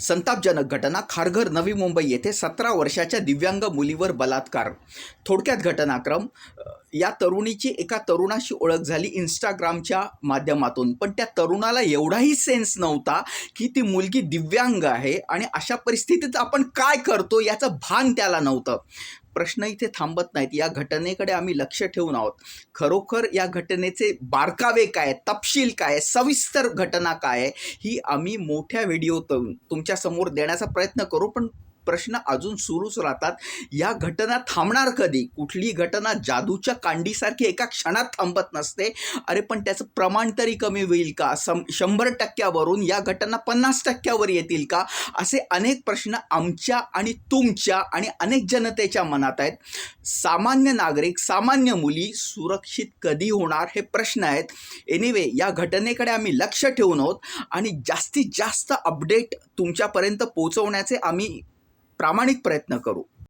संतापजनक घटना खारघर नवी मुंबई येथे 17 वर्षाच्या दिव्यांग मुलीवर बलात्कार. थोडक्यात घटनाक्रम, या तरुणीची एका तरुणाशी ओळख झाली इंस्टाग्रामच्या माध्यमातून, पण त्या तरुणाला एवढाही सेन्स नव्हता की ती मुलगी दिव्यांग आहे आणि अशा परिस्थितीत आपण काय करतो याचं भान त्याला नव्हतं. प्रश्न इथे थांबत नाहीत. या घटनेकडे आम्ही लक्ष ठेवून आहोत. खरोखर या घटनेचे बारकावे काय, तपशील काय, सविस्तर घटना काय आहे, ही आम्ही मोठ्या व्हिडिओतून तुमच्यासमोर देण्याचा प्रयत्न करू. पण प्रश्न अजून सुरूच राहतात. या घटना थांबणार कधी? कुठली घटना जादूच्या कांडीसारखी एका क्षणात थांबत नसते. अरे पण त्याचं प्रमाण तरी कमी होईल का? 100% या घटना 50% येतील का? असे अनेक प्रश्न आमच्या आणि तुमच्या आणि अनेक जनतेच्या मनात आहेत. सामान्य नागरिक, सामान्य मुली सुरक्षित कधी होणार हे प्रश्न आहेत. एनिवे, या घटनेकडे आम्ही लक्ष ठेवून आहोत आणि जास्तीत जास्त अपडेट तुमच्यापर्यंत पोहोचवण्याचे आम्ही प्रामाणिक प्रयत्न करू.